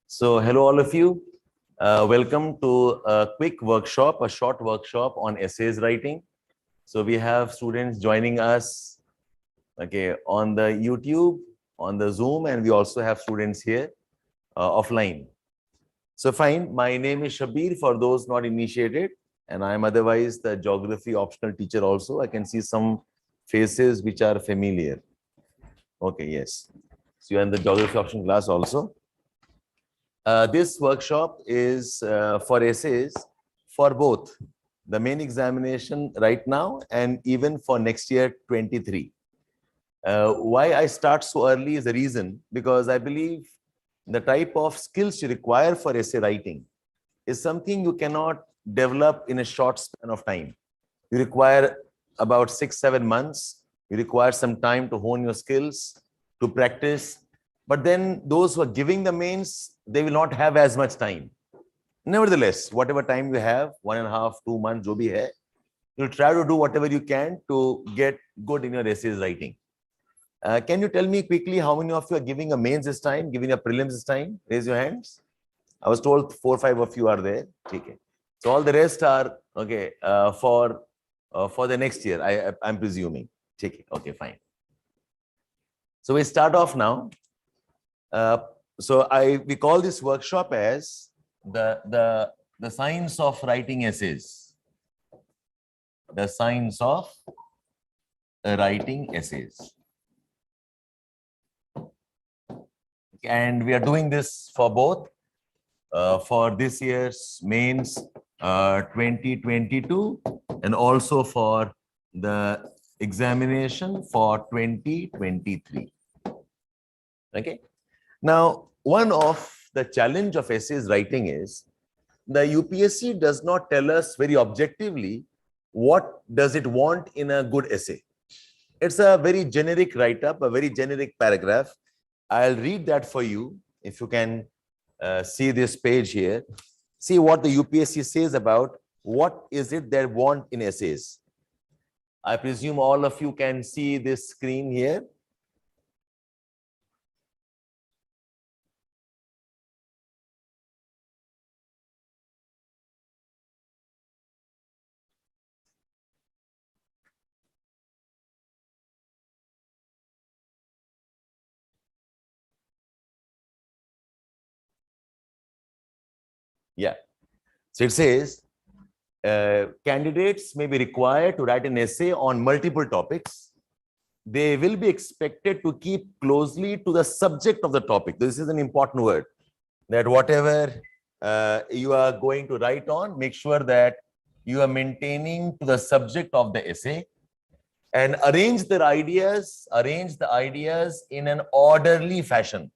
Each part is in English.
So hello all of you. Welcome to a quick workshop, a short workshop on essays writing. So we have students joining us, okay, on the YouTube, on the Zoom, and we also have students here offline. So fine, my name is Shabbir for those not initiated, and I am otherwise the geography optional teacher also. I can see some faces which are familiar. Okay, yes. So you are in the geography optional class also. This workshop is for essays for both the main examination right now and even for next year 23. Why I start so early is the reason because I believe the type of skills you require for essay writing is something you cannot develop in a short span of time. You require about 6-7 months. You require some time to hone your skills, to practice. But then those who are giving the mains, they will not have as much time. Nevertheless, whatever time you have, 1.5, 2 months, jo bhi hai, you'll try to do whatever you can to get good in your essays writing. Can you tell me quickly how many of you are giving a mains this time, giving a prelims this time? Raise your hands. I was told 4 or 5 of you are there. Okay. So all the rest are okay for the next year. I'm presuming. Okay, fine. So we start off now. So we call this workshop as the science of writing essays. The science of writing essays. And we are doing this for both for this year's mains 2022 and also for the examination for 2023. Okay. Now, one of the challenge of essays writing is the UPSC does not tell us very objectively what does it want in a good essay. It's a very generic write-up, a very generic paragraph. I'll read that for you. If you can see this page here, see what the UPSC says about what is it they want in essays. I presume all of you can see this screen here. Yeah. So it says, candidates may be required to write an essay on multiple topics. They will be expected to keep closely to the subject of the topic. This is an important word, that whatever you are going to write on, make sure that you are maintaining to the subject of the essay and arrange the ideas in an orderly fashion.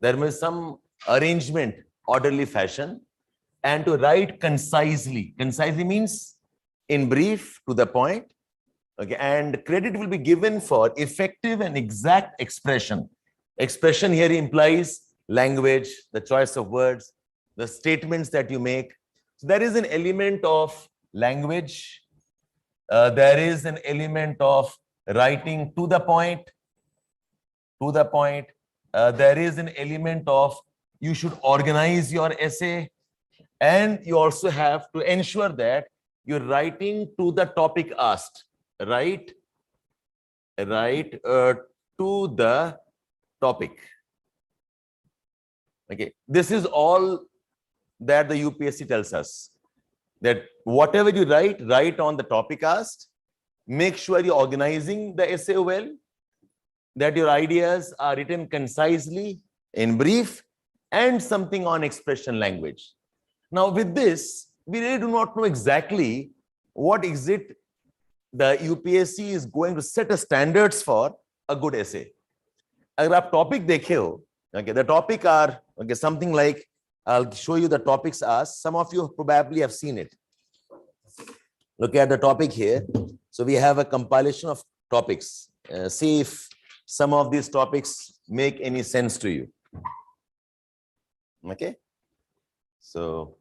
There may be some arrangement, orderly fashion, and to write concisely. Concisely means in brief, to the point. Okay, and credit will be given for effective and exact expression. Expression here implies language, the choice of words, the statements that you make. So there is an element of language. There is an element of writing to the point. There is an element of you should organize your essay. And you also have to ensure that you're writing to the topic asked. Right to the topic. Okay, this is all that the UPSC tells us, that whatever you write on the topic asked. Make sure you're organizing the essay well, that your ideas are written concisely, in brief, and something on expression language. Now with this, we really do not know exactly what is it the UPSC is going to set a standards for a good essay. अगर आप topic देखे हो, okay, the topic are okay something like, I'll show you the topics asked. Some of you probably have seen it. Look at the topic here. So we have a compilation of topics. See if some of these topics make any sense to you. Okay. So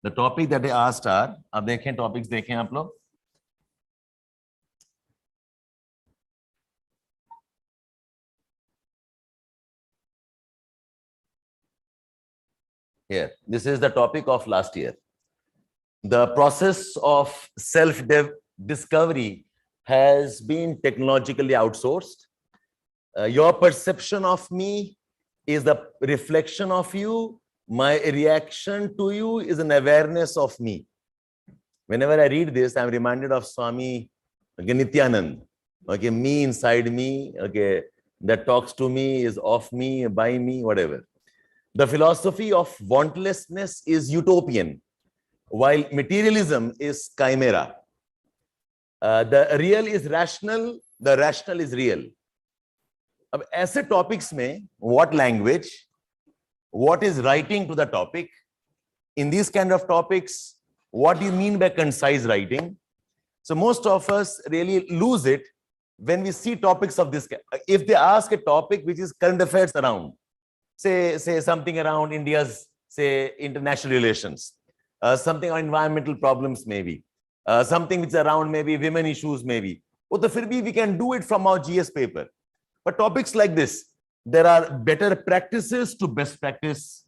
the topic that they asked are, अब देखें topics देखें आप लोग. Here, this is the topic of last year. The process of self-discovery has been technologically outsourced. Your perception of me is the reflection of you. My reaction to you is an awareness of me. Whenever I read this, I'm reminded of Swami Nityanand. Okay, me inside me, okay, that talks to me, is of me, by me, whatever. The philosophy of wantlessness is utopian, while materialism is chimera. The real is rational, the rational is real. अब ऐसे topics में what language, what is writing to the topic? In these kind of topics, what do you mean by concise writing? So most of us really lose it when we see topics of this. If they ask a topic which is current affairs around, say something around India's, say, international relations, something on environmental problems maybe, something which is around maybe women issues maybe, well, we can do it from our GS paper. But topics like this, there are better practices to best practice.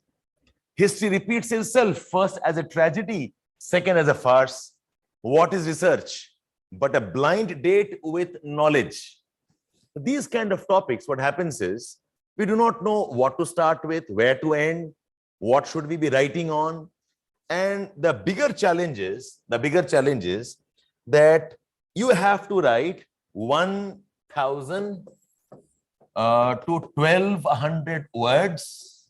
History repeats itself, first as a tragedy, second as a farce. What is research but a blind date with knowledge? These kind of topics, what happens is, we do not know what to start with, where to end, what should we be writing on. And the bigger challenge is that you have to write 1,000 to 1,200 words.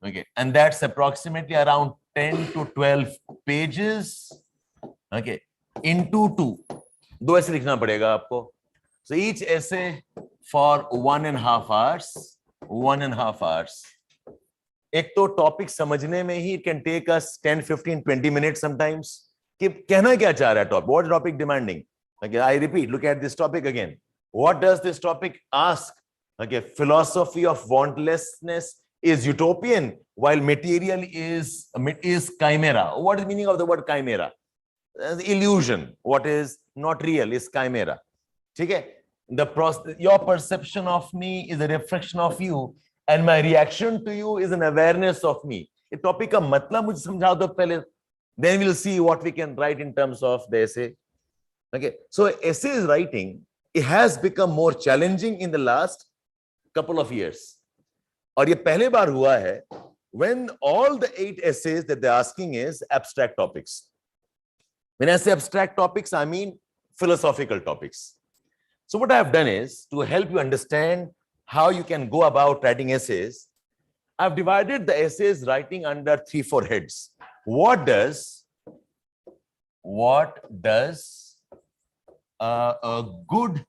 Okay, and that's approximately around 10 to 12 pages. Okay, into दो ऐसे लिखना पड़ेगा आपको. So each essay for 1.5 hours. 1.5 hours. एक तो topic समझने में ही it can take us 10, 15, 20 minutes sometimes. कि कहना क्या चाह रहा है topic? What topic demanding? Okay, I repeat. Look at this topic again. What does this topic ask? Okay, philosophy of wantlessness is utopian, while material is chimera. What is the meaning of the word chimera? Illusion. What is not real is chimera. Okay? Your perception of me is a reflection of you, and my reaction to you is an awareness of me. A topic का मतलब मुझे समझा दो पहले. Then we'll see what we can write in terms of the essay. Okay, so essays writing, it has become more challenging in the last couple of years. और ये पहले बार हुआ है when all the 8 essays that they're asking is abstract topics. When I say abstract topics, I mean philosophical topics. So what I have done is, to help you understand how you can go about writing essays, I've divided the essays writing under 3-4 heads. What does a good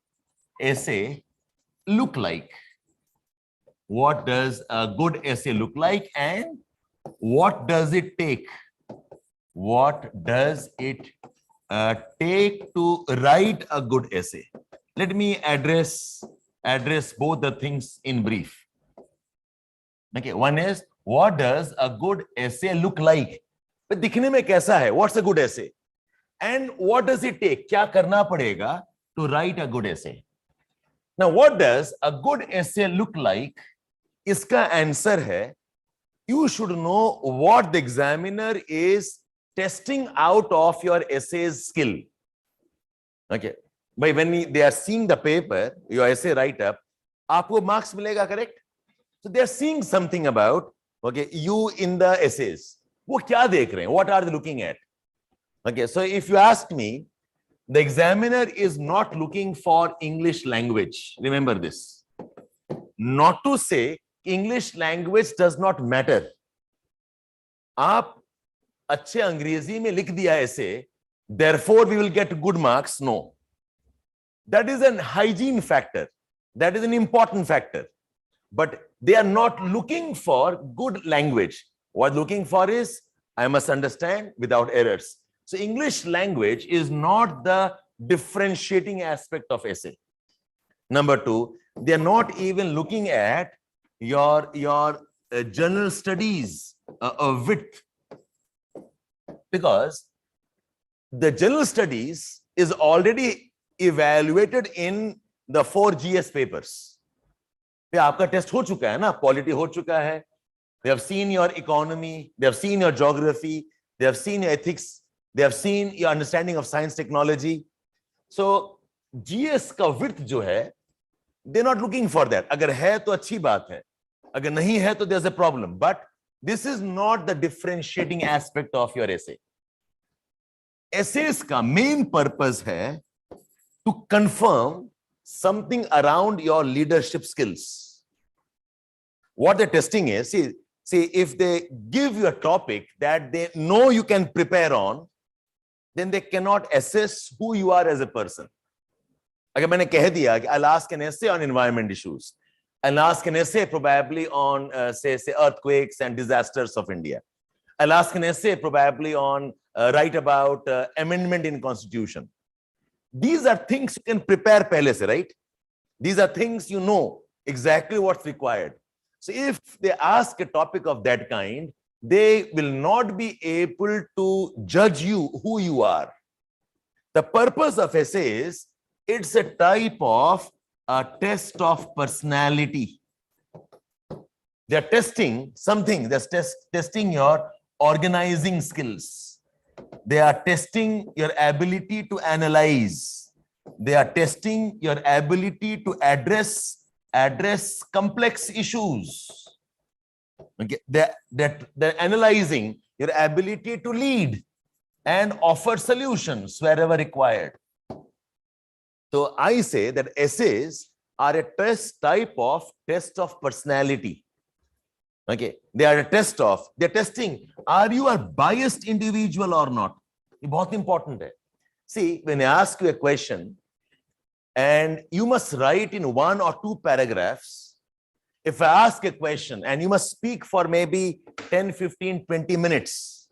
essay look like? What does a good essay look like, and what does it take? What does it take to write a good essay? Let me address both the things in brief. Okay, one is, what does a good essay look like? But दिखने में कैसा है? What's a good essay? And what does it take? क्या करना पड़ेगा to write a good essay? Now, what does a good essay look like? इसका answer है, you should know what the examiner is testing out of your essay's skill. Okay. But when they are seeing the paper, your essay write-up, आपको marks मिलेगा, correct? So they are seeing something about, okay, you in the essays. वो क्या देख रहे हैं? What are they looking at? Okay, so if you ask me, the examiner is not looking for English language. Remember this. Not to say English language does not matter. आप अच्छे अंग्रेजी में लिख दिया ऐसे, therefore we will get good marks. No. That is an hygiene factor. That is an important factor. But they are not looking for good language. What they're looking for is, I must understand without errors. So English language is not the differentiating aspect of essay. Number 2, they are not even looking at your general studies width, because the general studies is already evaluated in the 4 GS papers. पे आपका test हो चुका है ना, polity हो चुका है, They have seen your economy, they have seen your geography, they have seen your ethics, they have seen your understanding of science technology. So GS का width जो है, they're not looking for that. अगर है तो अच्छी बात है, अगर नहीं है तो there's a problem. But this is not the differentiating aspect of your essay. Essays का main purpose है to confirm something around your leadership skills. What they're testing is, see, if they give you a topic that they know you can prepare on, then they cannot assess who you are as a person. अगर मैंने कह दिया कि I'll ask an essay on environment issues, I'll ask an essay probably on say earthquakes and disasters of India, I'll ask an essay probably on write about amendment in constitution. These are things you can prepare pehle se, right? These are things you know exactly what's required. So if they ask a topic of that kind, they will not be able to judge you who you are. The purpose of essay is, it's a type of a test of personality. They're testing something, they're testing your organizing skills. They are testing your ability to analyze. They are testing your ability to address complex issues. Okay, they're analyzing your ability to lead and offer solutions wherever required. So I say that essays are a type of test of personality. Okay, they are a they're testing, are you a biased individual or not? It's very important. See, when I ask you a question and you must write in 1 or 2 paragraphs, if I ask a question and you must speak for maybe 10, 15, 20 minutes,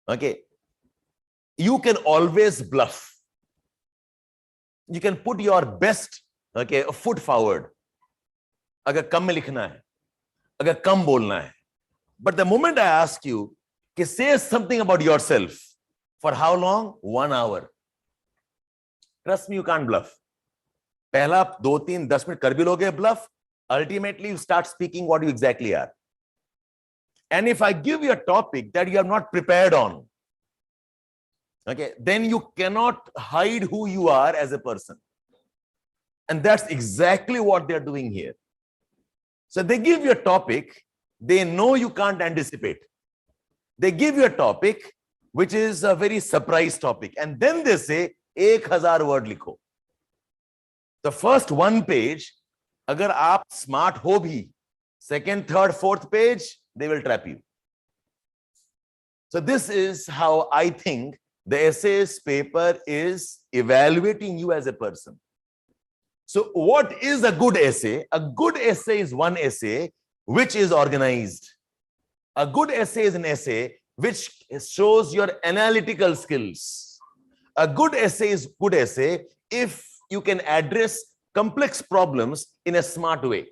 okay, you can always bluff. You can put your best, okay, foot forward. अगर कम में लिखना है, अगर कम बोलना है. But the moment I ask you, say something about yourself, for how long? 1 hour. Trust me, you can't bluff. पहला 2, 3, 10 minute कर भी लोगे bluff. Ultimately, you start speaking what you exactly are. And if I give you a topic that you are not prepared on, okay, then you cannot hide who you are as a person. And that's exactly what they're doing here. So they give you a topic, they know you can't anticipate. They give you a topic which is a very surprise topic. And then they say, 1000 word likho. The first 1 page, agar aap smart ho bhi, 2nd, 3rd, 4th page, they will trap you. So this is how I think the essays paper is evaluating you as a person. So what is a good essay? A good essay is one essay which is organized. A good essay is an essay which shows your analytical skills. A good essay is good essay if you can address complex problems in a smart way.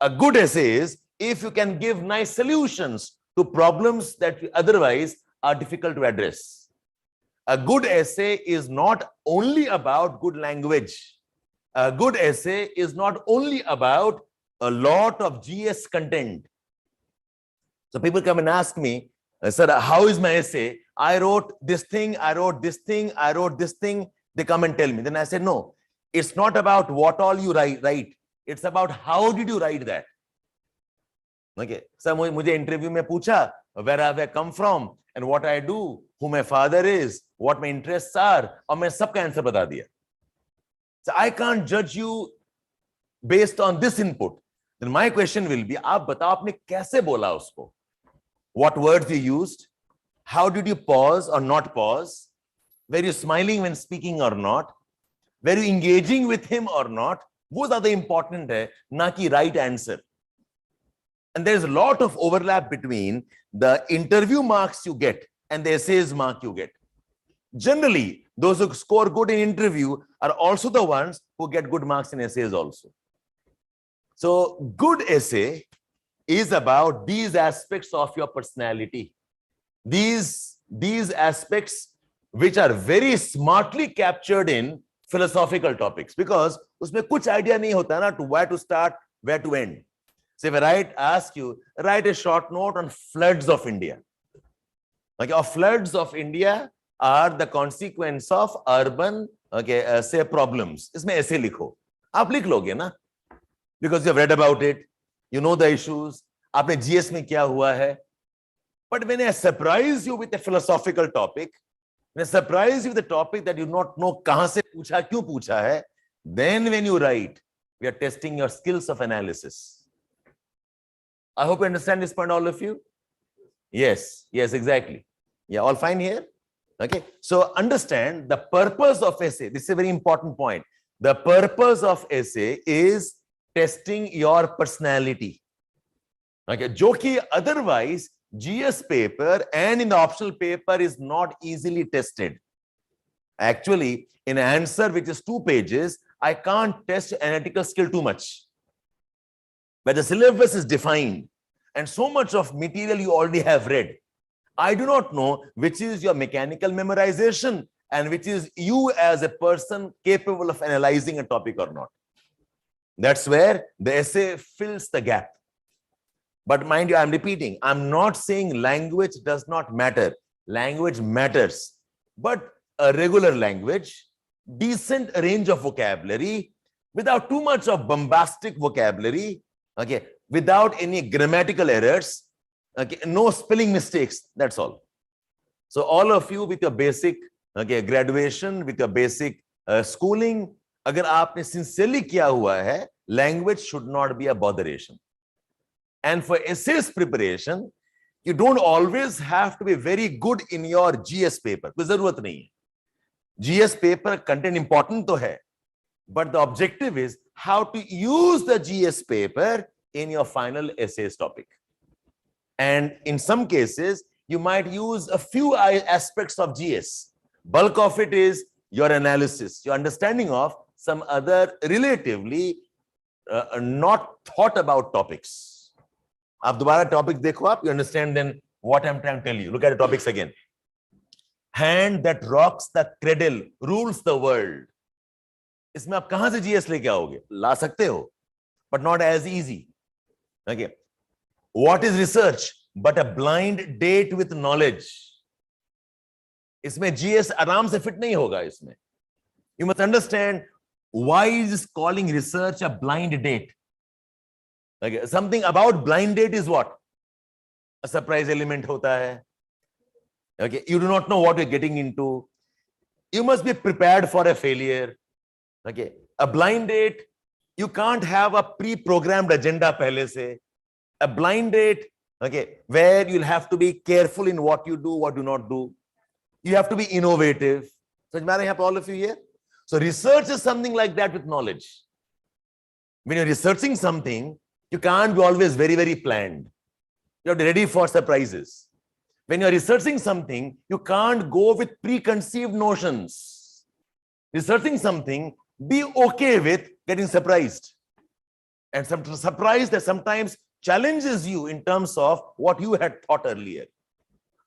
A good essay is if you can give nice solutions to problems that otherwise are difficult to address. A good essay is not only about good language. A good essay is not only about a lot of GS content. So people come and ask me, sir, how is my essay? I wrote this thing, I wrote this thing, I wrote this thing. They come and tell me. Then I said, no, it's not about what all you write. It's about how did you write that? Okay. So मुझे interview में पूछा, where have I come from and what I do, who my father is, what my interests are, और मैं सबका answer बता दिया. So I can't judge you based on this input. Then my question will be, आप बताओ आपने कैसे बोला उसको? What words you used? How did you pause or not pause? Were you smiling when speaking or not? Were you engaging with him or not? वो ज़्यादा important है, ना कि right answer. And there's a lot of overlap between the interview marks you get and the essays mark you get. Generally, those who score good in interview are also the ones who get good marks in essays also. So good essay is about these aspects of your personality. These aspects which are very smartly captured in philosophical topics, because उसमें कुछ idea नहीं होता ना to where to start, where to end. So if I ask you, write a short note on floods of India. Okay, or floods of India are the consequence of urban, okay, say problems. इसमें ऐसे लिखो. आप लिख लोगे ना? Because you have read about it, you know the issues. आपने GS में क्या हुआ है? But when I surprise you with a philosophical topic, when I surprise you with a topic that you not know कहाँ से पूछा, क्यों पूछा है, then when you write, we are testing your skills of analysis. I hope you understand this point, all of you. Yes, yes, exactly. Yeah, all fine here. Okay, so understand the purpose of essay. This is a very important point. The purpose of essay is testing your personality. Okay, जो कि otherwise GS paper and in the optional paper is not easily tested. Actually, in an answer which is 2 pages, I can't test analytical skill too much. But the syllabus is defined and so much of material you already have read. I do not know which is your mechanical memorization and which is you as a person capable of analyzing a topic or not. That's where the essay fills the gap. But mind you, I'm repeating, I'm not saying language does not matter. Language matters. But a regular language, decent range of vocabulary, without too much of bombastic vocabulary, okay, without any grammatical errors, okay, no spelling mistakes, that's all. So all of you with your basic, okay, graduation, with your basic schooling, अगर आपने sincerely किया हुआ है, language should not be a botheration. And for essays preparation, you don't always have to be very good in your GS paper. कोई जरूरत नहीं है. GS paper content important तो है, but the objective is how to use the GS paper in your final essays topic. And in some cases, you might use a few aspects of GS. Bulk of it is your analysis, your understanding of some other relatively not thought about topics. आप दोबारा topic देखो आप, you understand then what I'm trying to tell you. Look at the topics again. Hand that rocks the cradle rules the world. इसमें आप कहां से GS लेके आओगे? ला सकते हो, but not as easy. Okay. What is research but a blind date with knowledge? इसमें GS आराम से फिट नहीं होगा इसमें. You must understand why is calling research a blind date. Okay. Something about blind date is what? A surprise element hota hai. Okay. You do not know what you're getting into. You must be prepared for a failure. Okay. A blind date, you can't have a pre-programmed agenda pehle se. A blind date, okay, where you'll have to be careful in what you do, what do not do. You have to be innovative. So, all of you here. So, research is something like that with knowledge. When you're researching something, you can't be always very, very planned. You have to be ready for surprises. When you're researching something, you can't go with preconceived notions. Researching something, be okay with getting surprised. And some surprise that sometimes challenges you in terms of what you had thought earlier.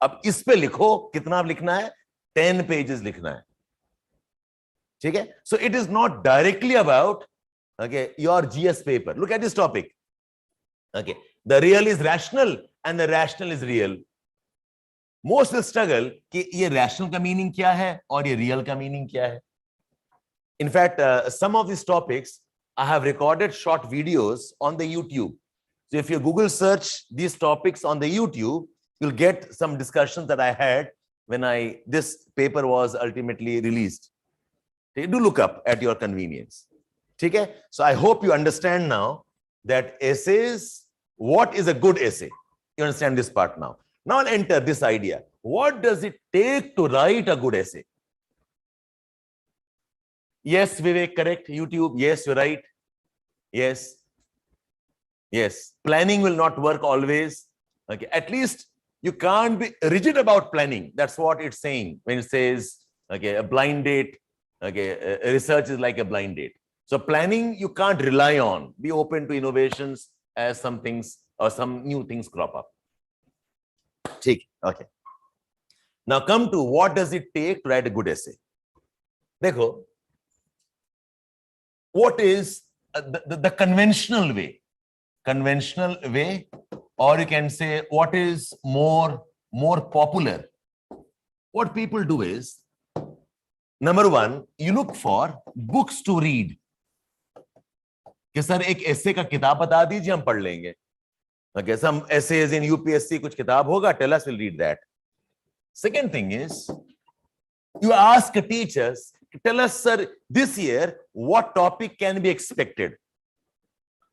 अब इस पे लिखो, कितना लिखना है? 10 pages लिखना है. ठीक है? So it is not directly about, okay, your GS paper. Look at this topic. Okay, the real is rational and the rational is real. Most will struggle कि ये rational का meaning क्या है और ये real का meaning क्या है. In fact, some of these topics I have recorded short videos on the YouTube. So if you Google search these topics on the YouTube, you'll get some discussions that I had when this paper was ultimately released. Do look up at your convenience. Okay? So I hope you understand now that essays, what is a good essay? You understand this part now. Now I'll enter this idea. What does it take to write a good essay? Yes, Vivek, correct. YouTube, yes, you're right. Yes. Yes. Planning will not work always. Okay. At least you can't be rigid about planning. That's what it's saying when it says, okay, a blind date. Okay, research is like a blind date. So planning, you can't rely on. Be open to innovations as some things or some new things crop up. Okay. Now come to what does it take to write a good essay? Dekho, what is the conventional way? conventional way, or you can say what is more popular. What people do is, number one, you look for books to read. कि sir एक essay का किताब बता दीजिए, हम पढ़ लेंगे. Okay, some essays in UPSC, कुछ किताब होगा, tell us, we'll read that. Second thing is, you ask teachers, tell us, sir, this year, what topic can be expected?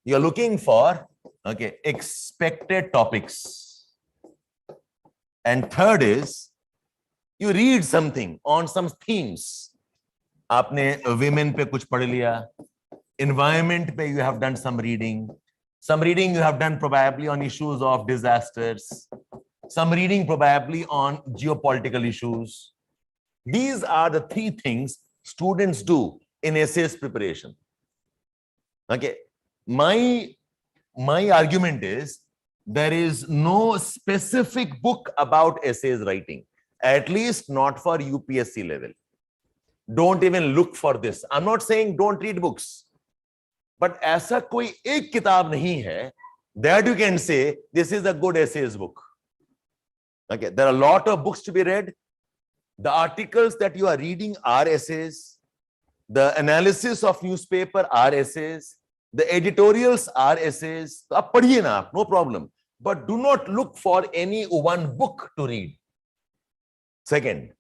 You're looking for, okay, expected topics. And third is, you read something on some themes. आपने women पे कुछ पढ़ लिया, environment पे you have done some reading you have done probably on issues of disasters, some reading probably on geopolitical issues. These are the three things students do in essays preparation. Okay, my argument is there is no specific book about essays writing, at least not for UPSC level. Don't even look for this. I'm not saying don't read books, but ऐसा कोई एक किताब नहीं है that you can say this is a good essays book. Okay, there are a lot of books to be read. The articles that you are reading are essays. The analysis of newspaper are essays. The editorials are essays. तो आप पढ़िए ना आप, no problem. But do not look for any one book to read. Second,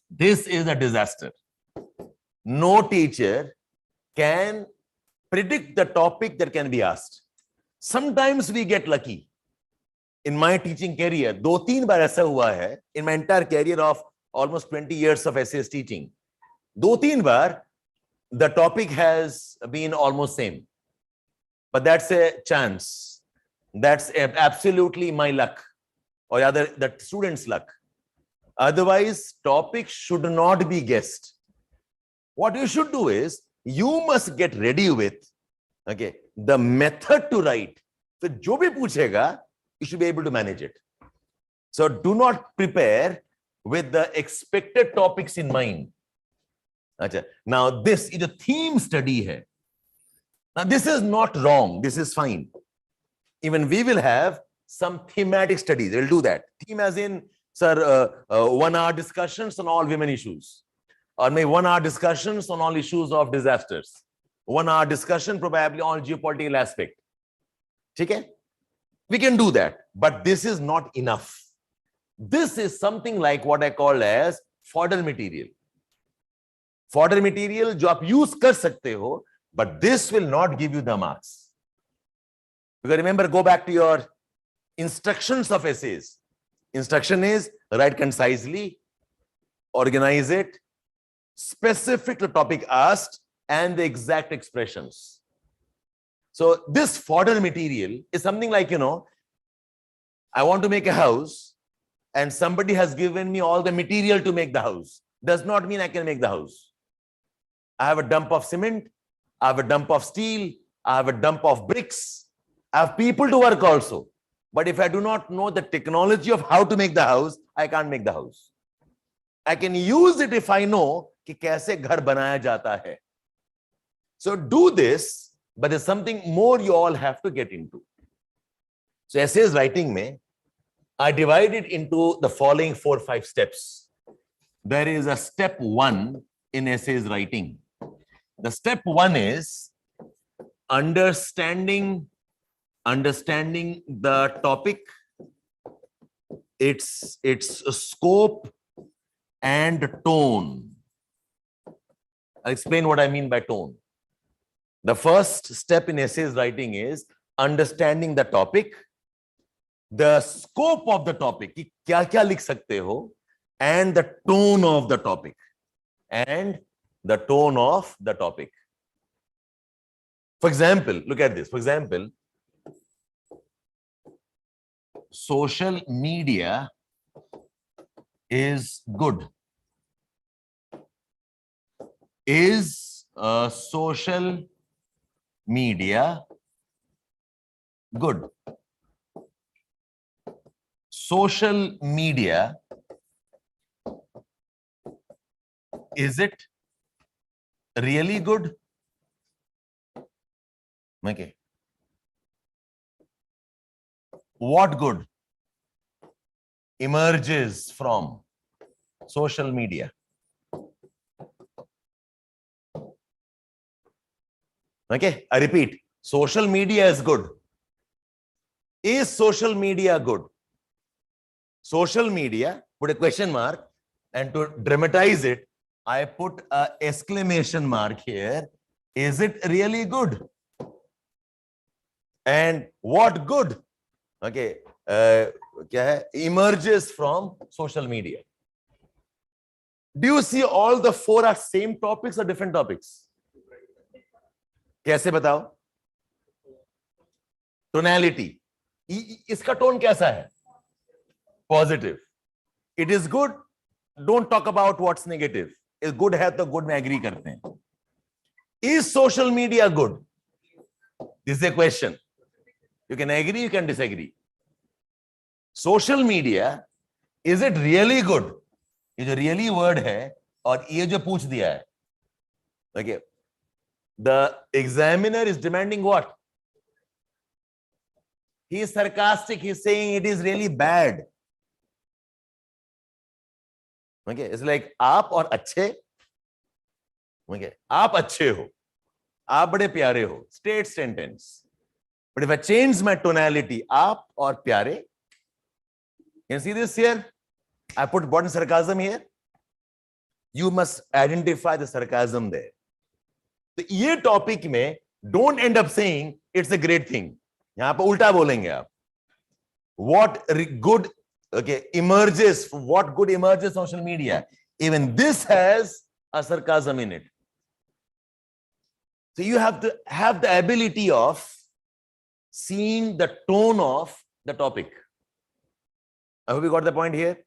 this is a disaster. No teacher can predict the topic that can be asked. Sometimes we get lucky. In my teaching career, 2-3 बार ऐसा हुआ है, in my entire career of almost 20 years of essays teaching, 2-3 bar the topic has been almost same. But that's a chance. That's absolutely my luck, or rather the student's luck. Otherwise, topic should not be guessed. What you should do is, you must get ready with, okay, the method to write. So, जो भी पूछेगा, you should be able to manage it. So, do not prepare with the expected topics in mind. Achha. Now, this is a theme study hai. Now, this is not wrong. This is fine. Even we will have some thematic studies. We'll do that. Theme as in, sir, 1 hour discussions on all women issues. Or maybe 1 hour discussions on all issues of disasters. 1 hour discussion probably on geopolitical aspect. Okay? We can do that. But this is not enough. This is something like what I call as fodder material. Fodder material जो आप use कर सकते हो, but this will not give you the marks. Because remember, go back to your instructions of essays. Instruction is write concisely, organize it, specific to topic asked, and the exact expressions. So this fodder material is something like, you know, I want to make a house and somebody has given me all the material to make the house. Does not mean I can make the house. I have a dump of cement, I have a dump of steel, I have a dump of bricks, I have people to work also. But if I do not know the technology of how to make the house, I can't make the house. I can use it if I know कि कैसे घर बनाया जाता है. So do this, but there's something more you all have to get into. So essays writing mein, I divide it into the following 4 or 5 steps. There is a step 1 in essays writing. The step 1 is understanding the topic, its scope and tone. I'll explain what I mean by tone. The first step in essays writing is understanding the topic, the scope of the topic, कि क्या-क्या लिख सकते हो, and the tone of the topic. For example, look at this. For example, social media is good. Is social media good? Social media, is it really good? Okay. what good emerges from social media? Okay, I repeat, social media is good. Is social media good? Social media, put a question mark, and to dramatize it, I put an exclamation mark here. Is it really good? And what good, okay, emerges from social media? Do you see all the four are same topics or different topics? कैसे बताओ? Tonality. इसका tone कैसा है? Positive. It is good. Don't talk about what's negative. Is good है तो good में agree करते हैं. Is social media good? This is a question. You can agree, you can disagree. Social media, is it really good? ये जो really word है और ये जो पूछ दिया है. Okay. The examiner is demanding what? He is sarcastic. He is saying it is really bad. Okay, it's like आप और अच्छे. Okay, आप अच्छे हो, आप बड़े प्यारे हो. Straight sentence. But if I change my tonality, आप और प्यारे. Can you see this here? I put button sarcasm here. You must identify the sarcasm there. तो ये टॉपिक में don't end up saying it's a great thing. यहां पर उल्टा बोलेंगे आप. What good, okay, emerges, what good emerges on social media? Even this has a sarcasm in it. So you have to have the ability of seeing the tone of the topic. I hope you got the point here.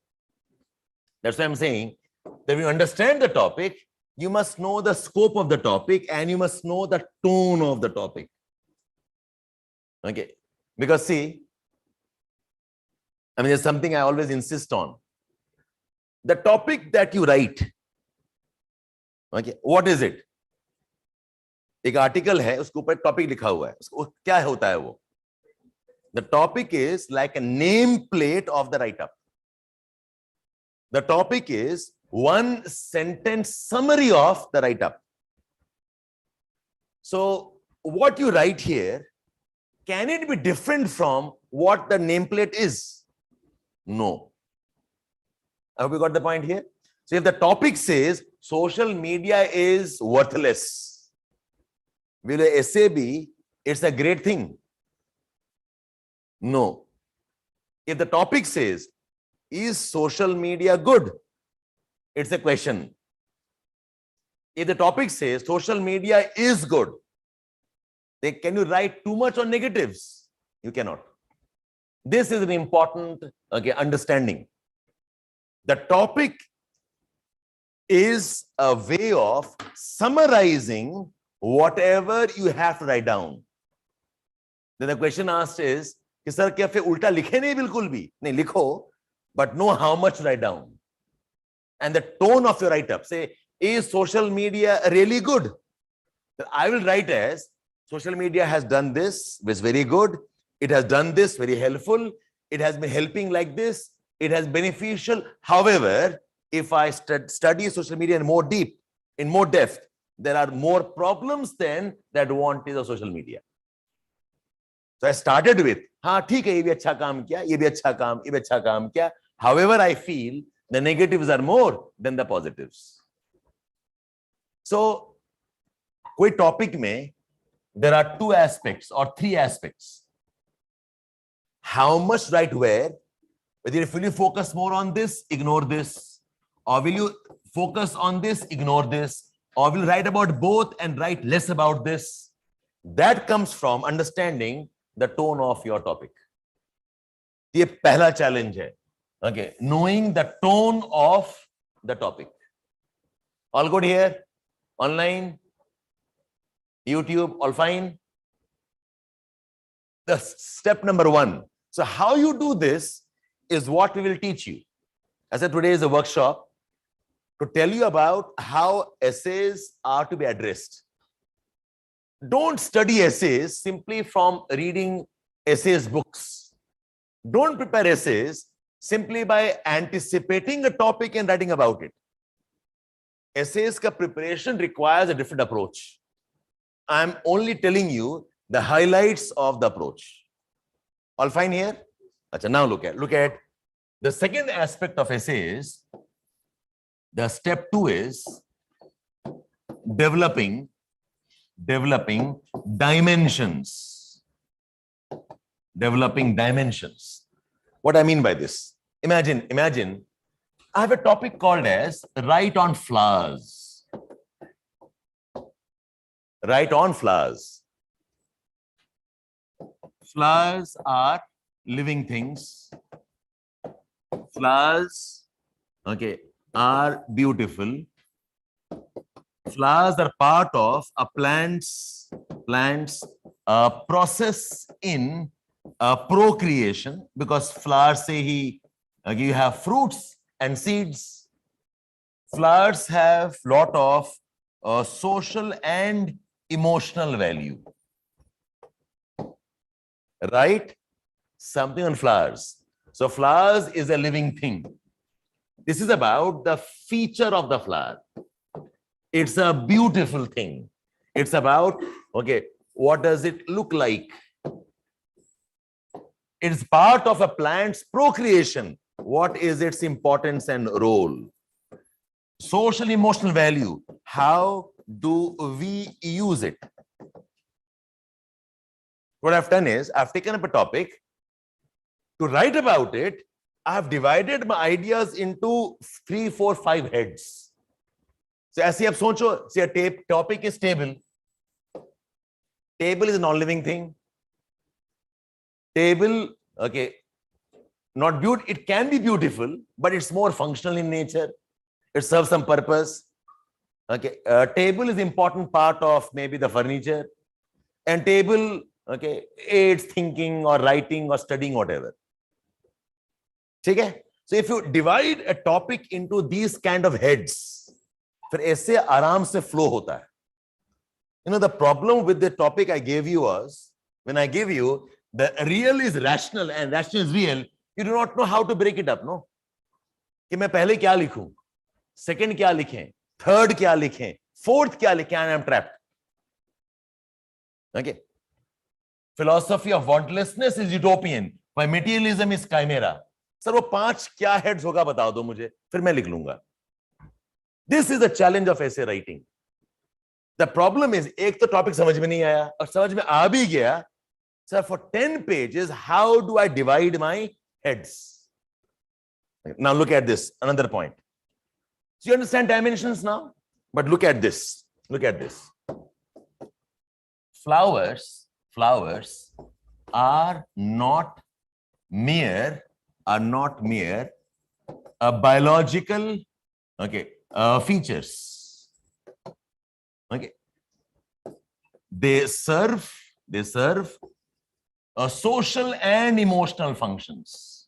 That's why I'm saying that when you understand the topic, you must know the scope of the topic and you must know the tone of the topic. Okay. Because see, I mean, there's something I always insist on. The topic that you write, okay, what is it? एक article है, उसके ऊपर topic लिखा हुआ है. उसको क्या होता है वो? The topic is like a nameplate of the write-up. The topic is one sentence summary of the write-up. So what you write here, can it be different from what the nameplate is? No. I hope you got the point here. So if the topic says social media is worthless, will the essay be it's a great thing? No. If the topic says is social media good, it's a question. If the topic says social media is good, then can you write too much on negatives? You cannot. This is an important, okay, understanding. The topic is a way of summarizing whatever you have to write down. Then the question asked is, कि sir क्या फिर उल्टा लिखे नहीं बिल्कुल भी? नहीं लिखो, but know how much to write down. And the tone of your write-up. Say, is social media really good? I will write as, social media has done this, which is very good. It has done this, very helpful. It has been helping like this. It has beneficial. However, if I study social media in more depth, there are more problems than the advantage of social media. So I started with, हाँ ठीक है ये भी अच्छा काम किया, ये भी अच्छा काम, ये भी अच्छा काम किया. However, I feel the negatives are more than the positives. So, कोई topic में there are two aspects or three aspects. How much write where? Whether you fully focus more on this, ignore this, or will you focus on this, ignore this, or will you write about both and write less about this? That comes from understanding the tone of your topic. ये पहला challenge है. Okay, knowing the tone of the topic. All good here? Online? YouTube? All fine? The step number one. So how you do this is what we will teach you. I said today is a workshop to tell you about how essays are to be addressed. Don't study essays simply from reading essays books. Don't prepare essays simply by anticipating a topic and writing about it. Essays ka preparation requires a different approach. I'm only telling you the highlights of the approach. All fine here? Achha, now look at the second aspect of essays. The step 2 is developing dimensions. Developing dimensions. What I mean by this? Imagine I have a topic called as write on flowers. Write on flowers. Flowers are living things. Flowers, okay, are beautiful. Flowers are part of a plant's process in procreation, because flowers say you have fruits and seeds. Flowers have lot of social and emotional value. Right? Something on flowers. So flowers is a living thing. This is about the feature of the flower. It's a beautiful thing. It's about, okay, what does it look like? It's part of a plant's procreation. What is its importance and role? Social emotional value. How do we use it? What I've done is I've taken up a topic. To write about it, I have divided my ideas into 3, 4, 5 heads. So ऐसे आप सोचो, say a topic is table. Table is a non-living thing. Table, okay, not beautiful. It can be beautiful, but it's more functional in nature. It serves some purpose. Okay, table is important part of maybe the furniture, and table, okay, aids thinking or writing or studying, whatever. Okay? So if you divide a topic into these kind of heads, फिर ऐसे आराम से flow होता है. You know, the problem with the topic I gave you was, when I give you the real is rational and rational is real, you do not know how to break it up, no? कि मैं पहले क्या लिखूं, second क्या लिखें, third क्या लिखें, fourth क्या लिखें, and I'm trapped. Okay. Philosophy of wantlessness is utopian. Why materialism is chimera. Sir वो 5 क्या heads होगा बता दो मुझे, फिर मैं लिख लूंगा. This is the challenge of essay writing. The problem is, एक तो topic समझ में नहीं आया, और समझ में आ भी गया. Sir, for 10 pages, how do I divide my heads? Now look at this, another point. So you understand dimensions now? But look at this. Look at this. Flowers are not mere biological, okay, features. Okay. They serve social and emotional functions.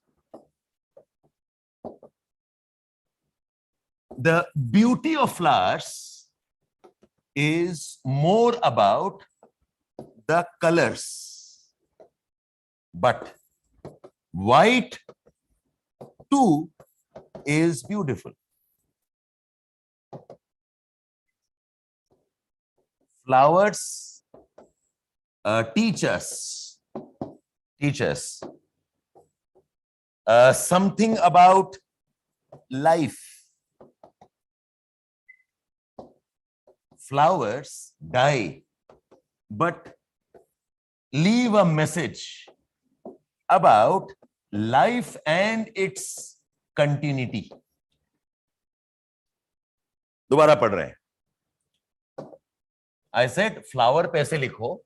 The beauty of flowers is more about the colors, but white too is beautiful. Flowers teach us something about life. Flowers die, but leave a message about life and its continuity. दोबारा पढ़ रहे हैं. I said flower पे ऐसे लिखो,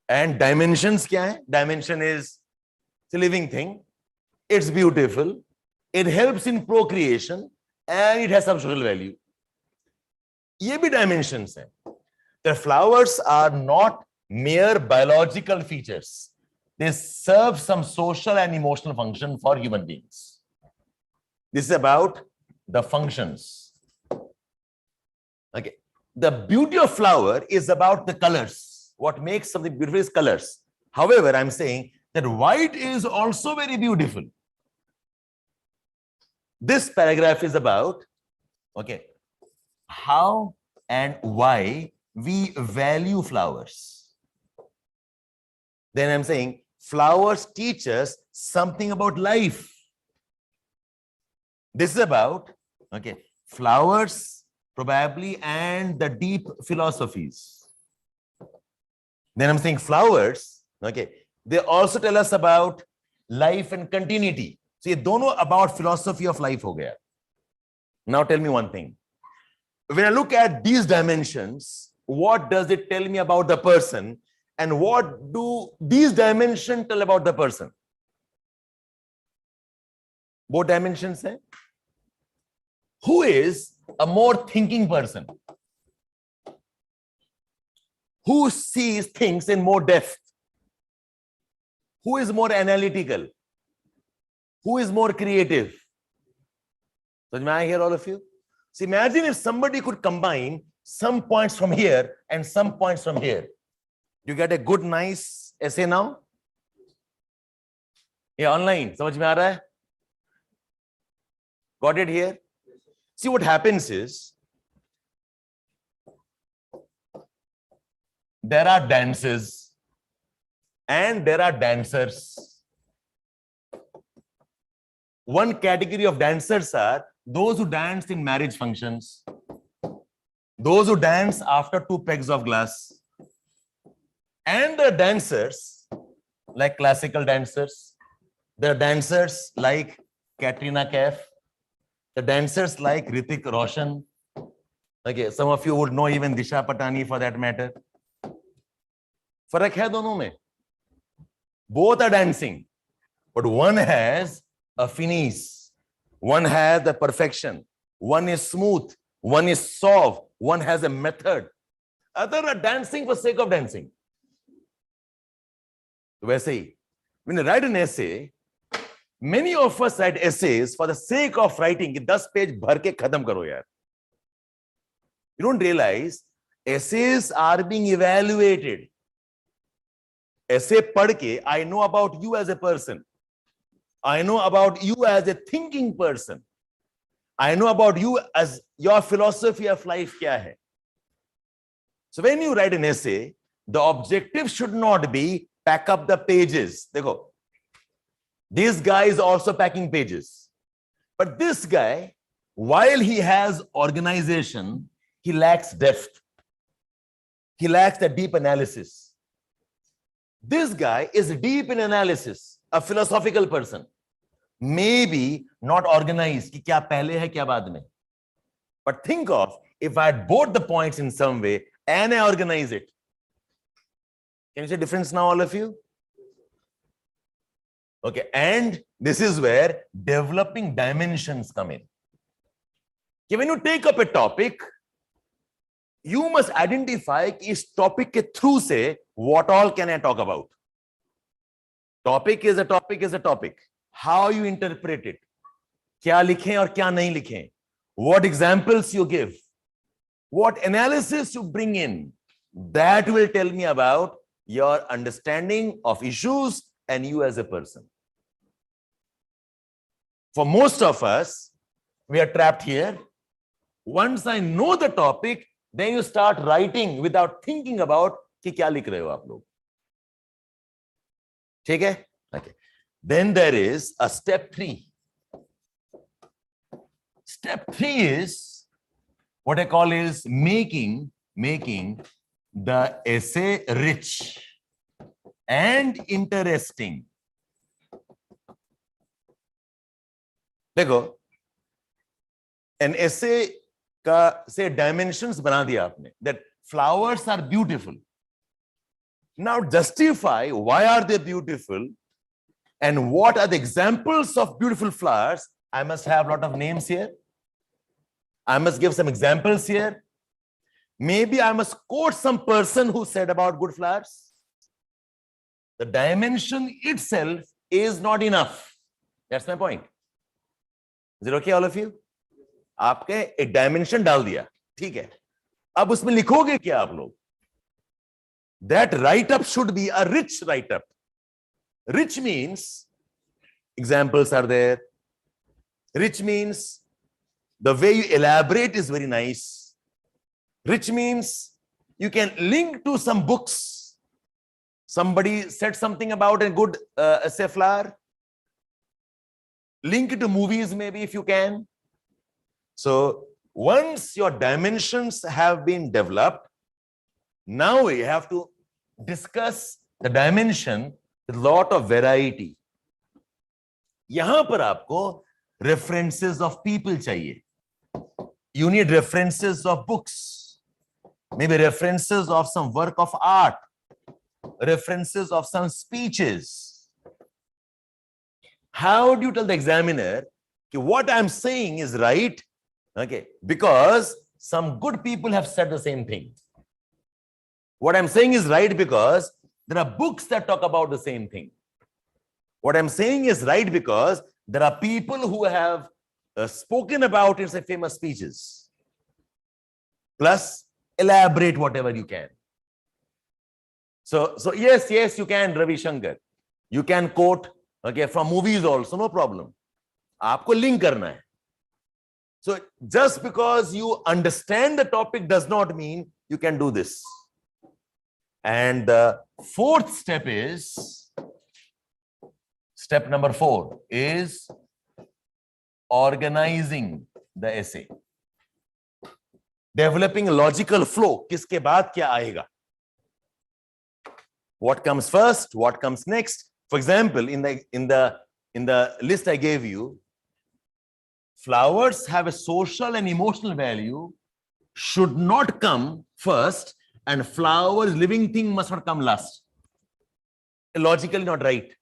and dimensions क्या है? Dimension is a living thing. It's beautiful. It helps in procreation, and it has some social value. ये भी dimensions हैं. The flowers are not mere biological features. They serve some social and emotional function for human beings. This is about the functions. Okay. The beauty of flower is about the colors. What makes something beautiful is colors. However, I'm saying that white is also very beautiful. This paragraph is about, okay, how and why we value flowers. Then I'm saying flowers teach us something about life. This is about, okay, flowers probably and the deep philosophies. Then I'm saying flowers, okay, they also tell us about life and continuity. So ये दोनों about philosophy of life हो गया. Now tell me one thing. When I look at these dimensions, what does it tell me about the person, and what do these dimensions tell about the person? Both dimensions hai. Who is a more thinking person? Who sees things in more depth? Who is more analytical? Who is more creative? So may I hear all of you? So imagine if somebody could combine some points from here and some points from here. You get a good, nice essay now? Yeah, online. समझ में आ रहा है? Got it here? See, what happens is, there are dances and there are dancers. One category of dancers are those who dance in marriage functions, those who dance after 2 pegs of glass, and the dancers like classical dancers, the dancers like Katrina Kaif, the dancers like Hrithik Roshan. Okay, some of you would know even Disha Patani for that matter. फर्क है दोनों में. Both are dancing, but one has a finesse, one has the perfection, one is smooth, one is soft, one has a method. Other are dancing for sake of dancing. वैसे ही, when you write an essay, many of us write essays for the sake of writing. कि 10 page भर के खत्म करो यार. You don't realize essays are being evaluated. Essay पढ़ के, I know about you as a person. I know about you as a thinking person. I know about you as your philosophy of life क्या है. So when you write an essay, the objective should not be pack up the pages. देखो, this guy is also packing pages. But this guy, while he has organization, he lacks depth. He lacks the deep analysis. This guy is deep in analysis, a philosophical person. Maybe not organized, कि क्या पहले है क्या बाद में. But think of if I had both the points in some way and I organize it. Can you see the difference now, all of you? Okay, and this is where developing dimensions come in. Okay, when you take up a topic, you must identify कि इस topic के through से what all can I talk about. Topic is a topic is a topic. How you interpret it. क्या लिखें और क्या नहीं लिखें. What examples you give. What analysis you bring in. That will tell me about your understanding of issues and you as a person. For most of us, we are trapped here. Once I know the topic, then you start writing without thinking about कि क्या लिख रहे हो आप लोग. ठीक है? Okay. Then there is a step 3. Step 3 is what I call is making the essay rich and interesting. देखो, an essay का say dimensions बना दिया आपने, that flowers are beautiful. Now justify why are they beautiful and what are the examples of beautiful flowers. I must have a lot of names here. I must give some examples here. Maybe I must quote some person who said about good flowers. The dimension itself is not enough. That's my point. Is it okay, all of you? आपके एक dimension डाल दिया, ठीक है. अब उसमें लिखोगे क्या आप लोग? That write-up should be a rich write-up. Rich means examples are there. Rich means the way you elaborate is very nice. Rich means you can link to some books. Somebody said something about a good essay flower. Link it to movies maybe if you can. So once your dimensions have been developed, now we have to discuss the dimension with a lot of variety. यहाँ पर आपको references of people चाहिए. You need references of books, maybe references of some work of art, references of some speeches. How do you tell the examiner that what I'm saying is right? Okay, because some good people have said the same thing. What I'm saying is right because there are books that talk about the same thing. What I'm saying is right because there are people who have spoken about it in famous speeches. Plus, elaborate whatever you can. So yes, you can, Ravi Shankar. You can quote, okay, from movies also, no problem. आपको link करना है. So just because you understand the topic does not mean you can do this. And the fourth step is, step number 4 is organizing the essay. Developing a logical flow. किसके बाद क्या आएगा? What comes first? What comes next? For example, in the list I gave you, flowers have a social and emotional value, should not come first, and flowers, living thing, must not come last. Logically not right.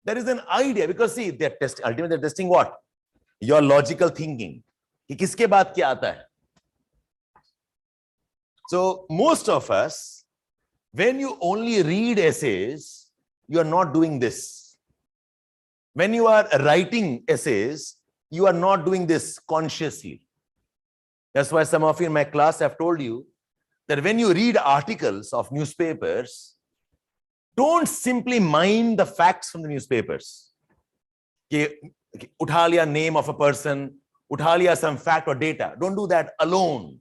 There is an idea, because see, they're testing, ultimately they're testing what? Your logical thinking. कि किसके बाद क्या आता है? So most of us, when you only read essays, you are not doing this. When you are writing essays, you are not doing this consciously. That's why some of you in my class have told you that when you read articles of newspapers, don't simply mine the facts from the newspapers. कि उठा लिया name of a person, उठा लिया some fact or data. Don't do that alone.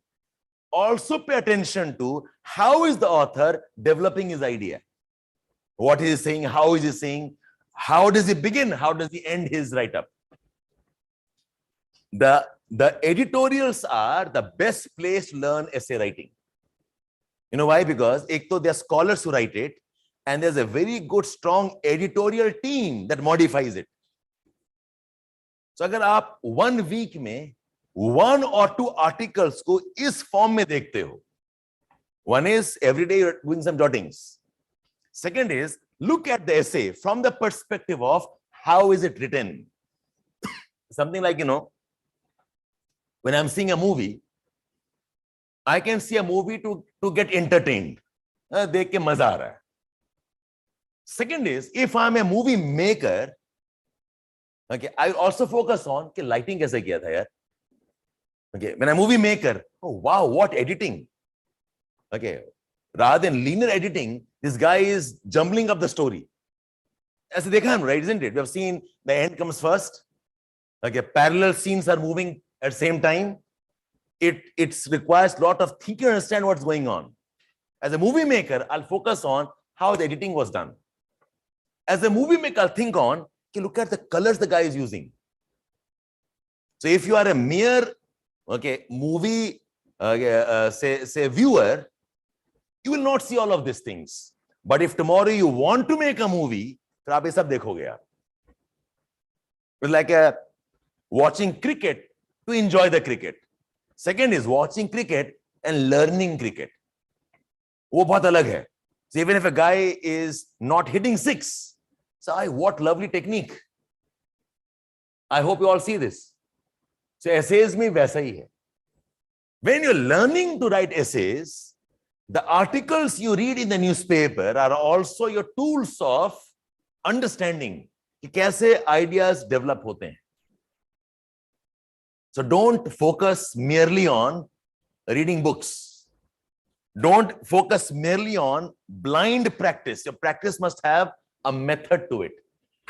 Also pay attention to how is the author developing his idea. What is he saying? How is he saying? How does he begin? How does he end his write-up? The editorials are the best place to learn essay writing. You know why? Because ek to there are scholars who write it, and there's a very good, strong editorial team that modifies it. So अगर आप 1 week में 1 or 2 articles को इस form में देखते हो, one is every day you're doing some jottings. Second is look at the essay from the perspective of how is it written. Something like, you know, when I'm seeing a movie, I can see a movie to get entertained. देख के मजा आ रहा है. Second is, if I'm a movie maker, okay, I also focus on कि lighting कैसे किया था यार. Okay, when I'm a movie maker, oh wow, what editing. Okay, rather than linear editing, this guy is jumbling up the story. ऐसे देखा हम, right, isn't it? We have seen the end comes first. Okay, parallel scenes are moving at the same time. It requires a lot of thinking to understand what's going on. As a movie maker, I'll focus on how the editing was done. As a movie maker, I'll think on, okay, look at the colors the guy is using. So if you are a mere, okay, movie, say viewer, you will not see all of these things. But if tomorrow you want to make a movie, फिर आप ये सब देखोगे यार. It's like watching cricket to enjoy the cricket. Second is watching cricket and learning cricket. वो बहुत अलग है. So even if a guy is not hitting 6, so what lovely technique. I hope you all see this. So essays में वैसा ही है. When you're learning to write essays, the articles you read in the newspaper are also your tools of understanding कि कैसे ideas develop होते हैं. So don't focus merely on reading books. Don't focus merely on blind practice. Your practice must have a method to it.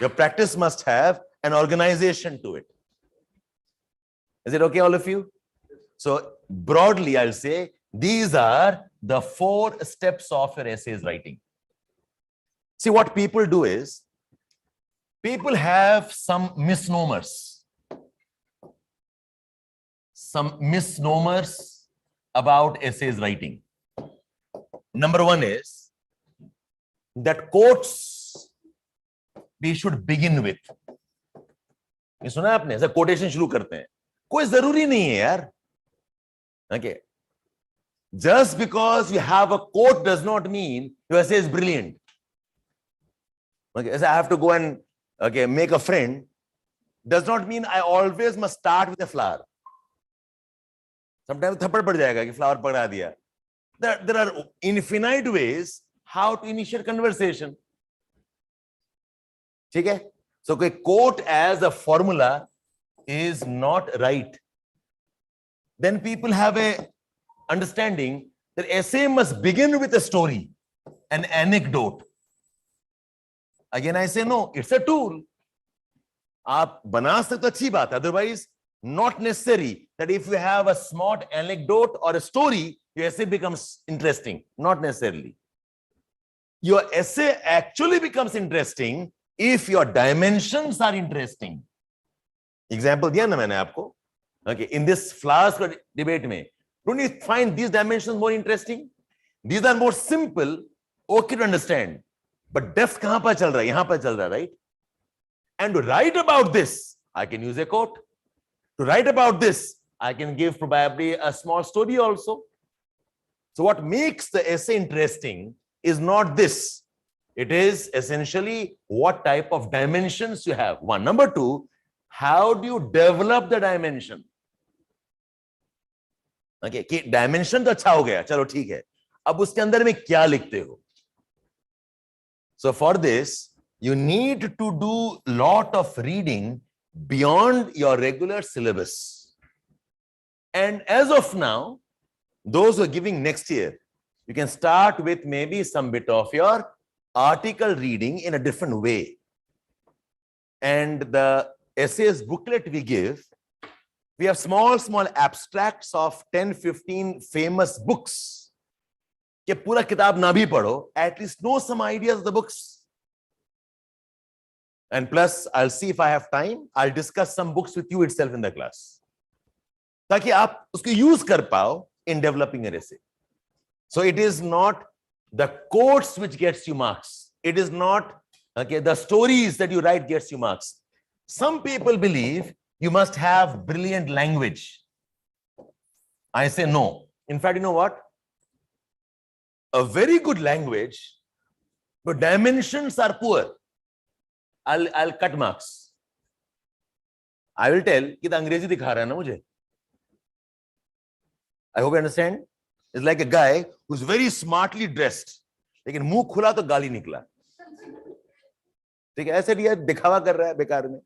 Your practice must have an organization to it. Is it okay, all of you? So broadly, I'll say these are the 4 steps of your essays writing. See, what people do is, people have some misnomers. Some misnomers about essays writing. Number 1 is that quotes we should begin with. ये सुना आपने? ऐसा quotation शुरू करते हैं. कोई जरूरी नहीं है यार. Okay. Just because you have a quote does not mean your essay is brilliant. Okay, so I have to go and make a friend does not mean I always must start with a flower. Sometimes थप्पड़ पड़ जाएगा कि flower पकड़ा दिया. There are infinite ways how to initiate conversation. ठीक है? So a quote as a formula is not right. Then people have a understanding that essay must begin with a story, an anecdote. Again, I say no, it's a tool. आप बना सकते तो अच्छी बात. Otherwise, not necessary that if you have a smart anecdote or a story, your essay becomes interesting. Not necessarily. Your essay actually becomes interesting if your dimensions are interesting. Example दिया ना मैंने आपको. Okay, in this flowers debate में, don't you find these dimensions more interesting? These are more simple, okay to understand. But depth कहाँ पर चल रहा है? यहाँ पर चल रहा है, right? And to write about this, I can use a quote. To write about this, I can give probably a small story also. So what makes the essay interesting is not this. It is essentially what type of dimensions you have. 1. Number 2, how do you develop the dimension? Okay, कि dimension तो अच्छा हो गया, चलो ठीक है. अब उसके अंदर में क्या लिखते हो? So for this, you need to do lot of reading beyond your regular syllabus. And as of now, those who are giving next year, you can start with maybe some bit of your article reading in a different way. And the essays booklet we give, we have small abstracts of 10-15 famous books. कि पूरा किताब ना भी पढ़ो, at least know some ideas of the books. And plus, I'll see if I have time, I'll discuss some books with you itself in the class. ताकि आप उसको use कर पाओ in developing an essay. So it is not the quotes which gets you marks. It is not the stories that you write gets you marks. Some people believe you must have brilliant language. I say no. In fact, you know what? A very good language, but dimensions are poor. I'll cut marks. I will tell कि तो अंग्रेजी दिखा रहा है ना मुझे. I hope you understand. It's like a guy who's very smartly dressed, लेकिन मुंह खुला तो गाली निकला. ठीक है, ऐसे भी दिखावा कर रहा है बेकार में.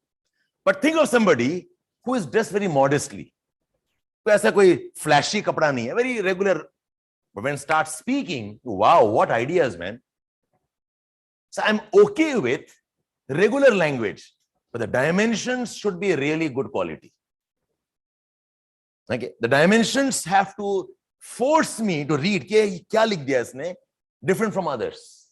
But think of somebody who is dressed very modestly. तो ऐसा कोई flashy कपड़ा नहीं है, very regular. But when start speaking, wow, what ideas, man. So I'm okay with regular language, but the dimensions should be really good quality. Okay, the dimensions have to force me to read कि क्या लिख दिया इसने, different from others.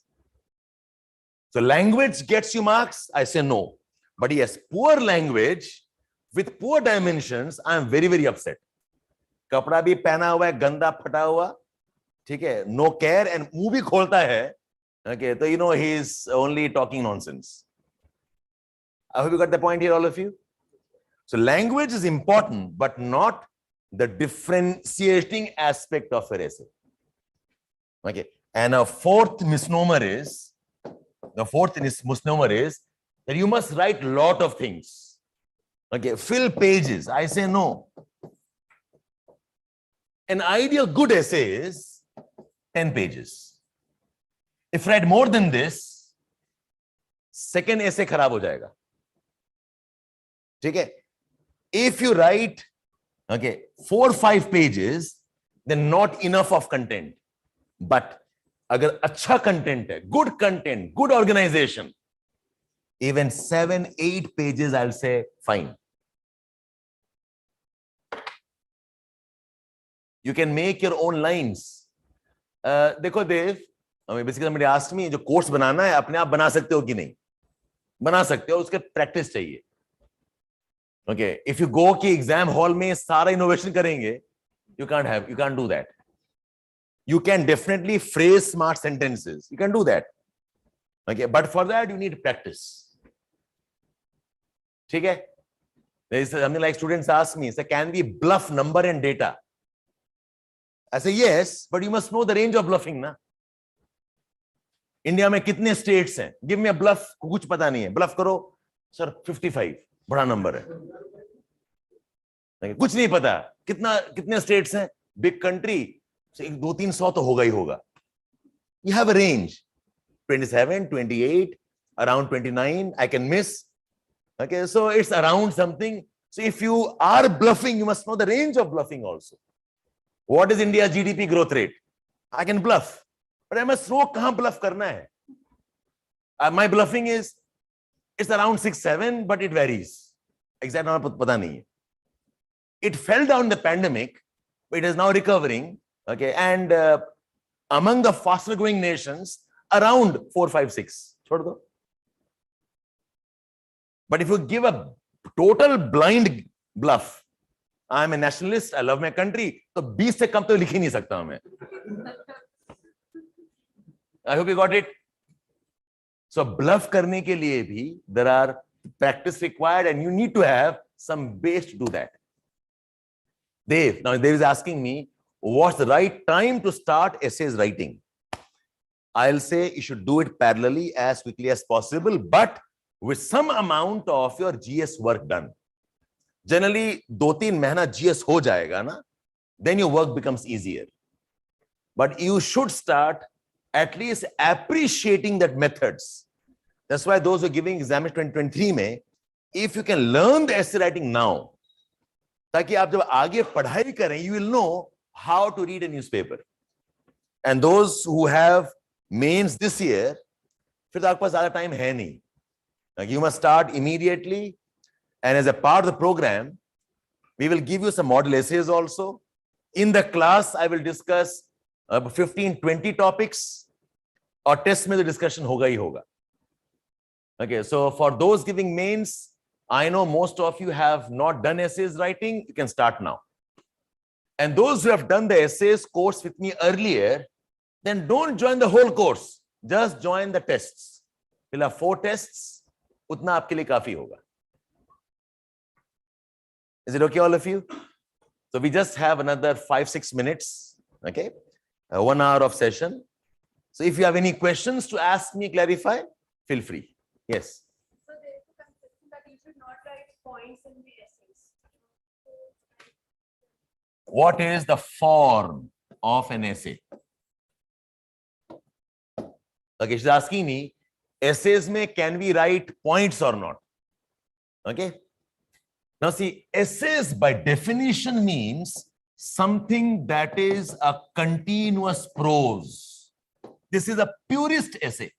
So language gets you marks, I say no. But yes, poor language with poor dimensions, I am very, very upset. कपड़ा भी पहना हुआ है, गंदा फटा हुआ, ठीक है, no care, and मुंह भी खोलता है, okay, so you know he is only talking nonsense. I hope you got the point here, all of you. So language is important, but not the differentiating aspect of your essay. Okay, and a fourth misnomer is that you must write a lot of things. Okay, fill pages. I say no. An ideal good essay is 10 pages. If you write more than this, second essay खराब हो जाएगा. ठीक है? If you write 4-5 pages, then not enough of content. But अगर अच्छा content है, good content, good organization, Even 7, 8 pages, I'll say fine. You can make your own lines. देखो देव, basically somebody asked me, जो कोर्स बनाना है अपने आप बना सकते हो कि नहीं? बना सकते हो, उसके प्रैक्टिस चाहिए. Okay, if you go कि एग्जाम हॉल में सारा इनोवेशन करेंगे, you can't do that. You can definitely phrase smart sentences. You can do that. Okay, but for that you need practice. ठीक है? There is something like students ask me, say, can we bluff number and data? I say yes, but you must know the range of bluffing, na? India में कितने states हैं? Give me अ bulb, कुछ पता नहीं है, bulb करो sir 55 बड़ा number है, कुछ नहीं पता कितने स्टेट्स हैं, बिग कंट्री 200-300 तो होगा ही होगा. You have a range 27, 28, around 29. I can miss. Okay, so it's around something. So if you are bluffing, you must know the range of bluffing also. What is India's GDP growth rate? I can bluff, but I must know kahan bluff karna hai. My bluffing is, it's around 6-7, but it varies. Exact number pata nahi hai. It fell down the pandemic, but it is now recovering. Okay, and among the faster growing nations, around 4, 5, 6. Chhod do. But if you give a total blind bluff, I am a nationalist, I love my country, तो 20 से कम तो लिख ही नहीं सकता मैं. I hope you got it. So bluff करने के लिए भी there are practice required, and you need to have some base to do that. Dev, now Dev is asking me, what's the right time to start essays writing? I'll say you should do it parallelly as quickly as possible, but with some amount of your GS work done. Generally, 2-3 महीना GS हो जाएगा ना, then your work becomes easier. But you should start at least appreciating that methods. That's why those who are giving exam 2023 में, if you can learn the essay writing now, ताकि आप जब आगे पढ़ाई करें, you will know how to read a newspaper. And those who have mains this year, फिर तो आपके पास ज़्यादा time है नहीं. Like you must start immediately. And as a part of the program, we will give you some model essays also. In the class, I will discuss 15-20 topics, or test mein the discussion hoga hi hoga. Okay, so for those giving mains, I know most of you have not done essays writing. You can start now. And those who have done the essays course with me earlier, then don't join the whole course. Just join the tests. We'll have 4 tests. Utna aapke liye kafi hoga. Is it okay, all of you? So we just have another 5-6 minutes, okay? 1 hour of session. So if you have any questions to ask me, clarify, feel free. Yes. So there is a conception that you should not write points in the essays. What is the form of an essay? Okay, she's asking me, essays mein can we write points or not? Okay. Now see, essays by definition means something that is a continuous prose. This is a purist essay.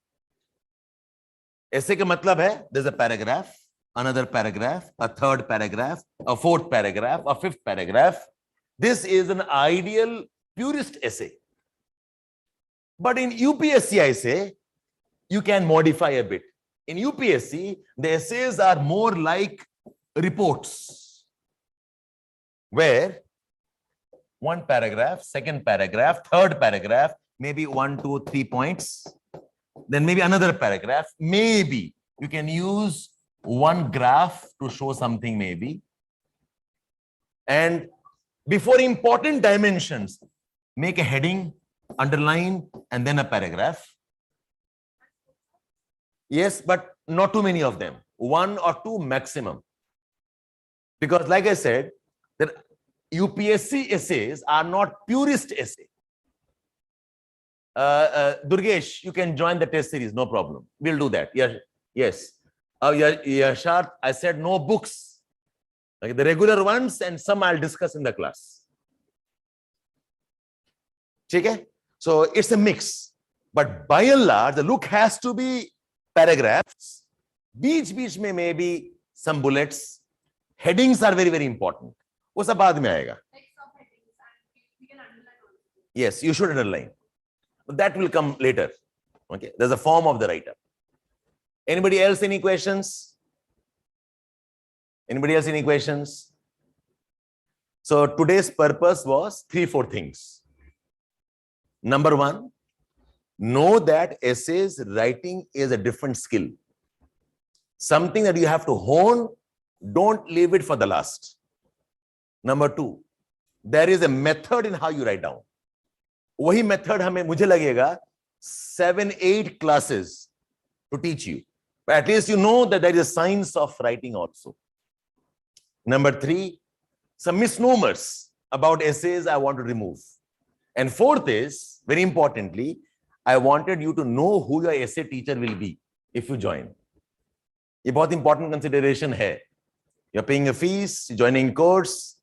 Essay ka matlab hai, there's a paragraph, another paragraph, a third paragraph, a fourth paragraph, a fifth paragraph. This is an ideal purist essay. But in UPSC, I say, you can modify a bit. In UPSC, the essays are more like reports, where 1 paragraph, 2nd paragraph, 3rd paragraph, maybe 1, 2, 3 points, then maybe another paragraph, maybe you can use 1 graph to show something maybe, and before important dimensions, make a heading, underline, and then a paragraph. Yes, but not too many of them, 1 or 2 maximum. Because like I said, that UPSC essays are not purist essay. Durgesh, you can join the test series, no problem. We'll do that. Yeah, yes. Yashar, I said no books. Okay, the regular ones, and some I'll discuss in the class. Okay? So it's a mix. But by and large, the look has to be paragraphs. बीच में may be some bullets, headings are very important. वो सब बाद में आएगा. Like subheadings and we can underline also. Yes, you should underline. But that will come later. Okay, there's a form of the write-up. Anybody else any questions? Anybody else any questions? So today's purpose was 3-4 things. Number one, know that essays writing is a different skill. Something that you have to hone, don't leave it for the last. Number two, there is a method in how you write down. वही method हमें मुझे लगेगा 7-8 classes to teach you. But at least you know that there is a science of writing also. Number three, some misnomers about essays I want to remove. And fourth is, very importantly, I wanted you to know who your essay teacher will be if you join. ये बहुत important consideration है. You're paying a fees, joining course.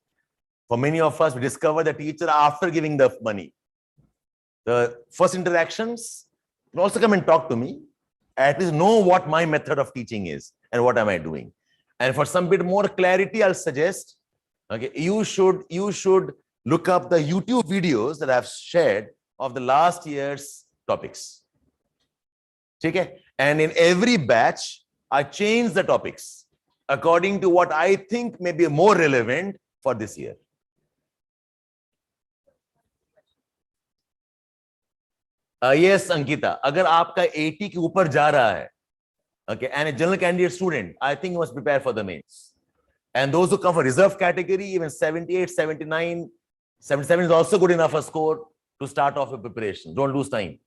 For many of us, we discover the teacher after giving the money. The first interactions, you also come and talk to me. At least know what my method of teaching is and what am I doing. And for some bit more clarity, I'll suggest, okay, you should look up the YouTube videos that I've shared of the last year's topics. Okay? And in every batch, I change the topics according to what I think may be more relevant for this year. Yes, Ankita, अगर आपका 80 के ऊपर जा रहा है, okay, and a general candidate student, I think you must prepare for the mains. And those who come for reserve category, even 78, 79, 77 is also good enough a score to start off with preparation. Don't lose time.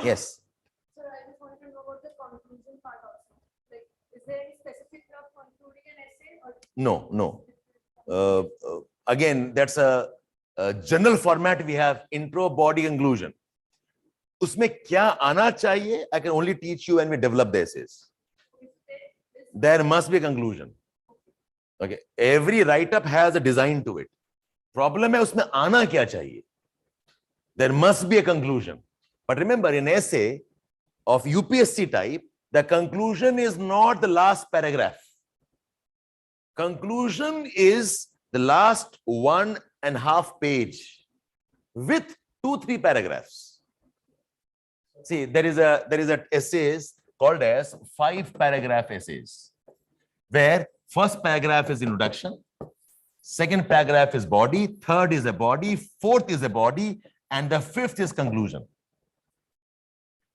Yes. Sir, I just wanted to know about the conclusion part also. Like, is there any specific way of concluding an essay? Or No. Again, that's a general format we have: intro, body, conclusion. उसमें क्या आना चाहिए? I can only teach you when we develop the essays. There must be a conclusion. Okay. Every write-up has a design to it. Problem है उसमें आना क्या चाहिए? There must be a conclusion. But remember, in essay of UPSC type, the conclusion is not the last paragraph. Conclusion is the last 1.5 page with 2-3 paragraphs. See, there is a essays called as 5-paragraph essays, where first paragraph is introduction, second paragraph is body, third is a body, fourth is a body, and the fifth is conclusion.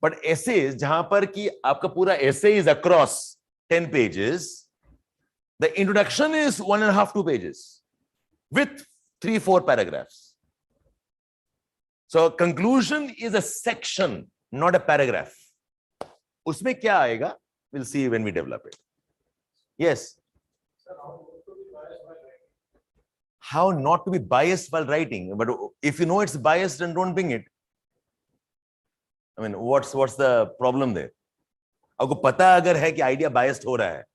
But essays, जहां पर कि आपका पूरा essay is across 10 pages, the introduction is 1.5-2 pages with 3-4 paragraphs. So conclusion is a section, not a paragraph. उसमें क्या आएगा? We'll see when we develop it. Yes. How not to be biased while writing? But if you know it's biased, then don't bring it. I mean, what's the problem there? आपको पता अगर है कि idea biased हो रहा है,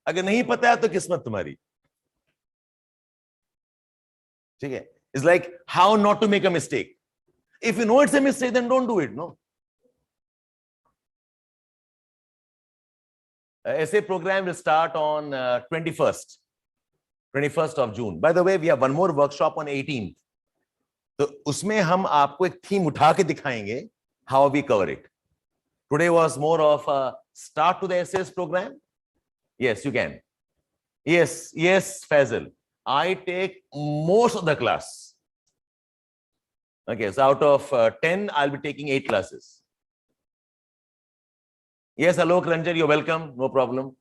अगर नहीं पता है तो किस्मत तुम्हारी. ठीक है? It's like how not to make a mistake. If you know it's a mistake, then don't do it. No. Essay program will start on 21st of June. By the way, we have one more workshop on 18th. तो उसमें हम आपको एक theme उठा के दिखाएंगे how we cover it. Today was more of a start to the essays program. Yes, you can. Yes, Faisal. I take most of the class. Okay, so out of 10, I'll be taking 8 classes. Yes, Alok Ranjan, you're welcome. No problem.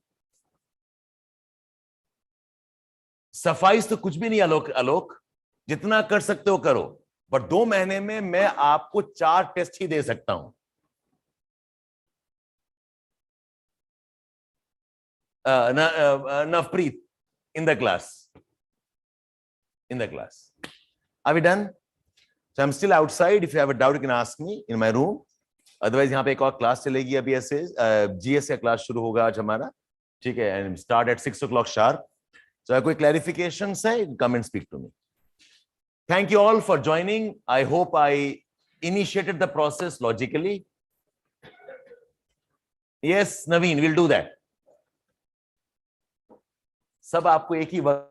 Suffice तो कुछ भी नहीं आलोक जितना कर सकते हो करो, पर 2 महीने में मैं आपको 4 टेस्ट ही दे सकता हूं. Navpreet, in the class. Are we done? So I'm still outside. If you have a doubt, you can ask me in my room. Otherwise, यहाँ पे एक और क्लास चलेगी अभी ऐसे GS का क्लास शुरू होगा आज हमारा, ठीक है, and start at 6 o'clock sharp. So कोई clarifications है, come and speak to me. Thank you all for joining. I hope I initiated the process logically. Yes, Naveen, we'll do that. सब आपको एक ही वर्क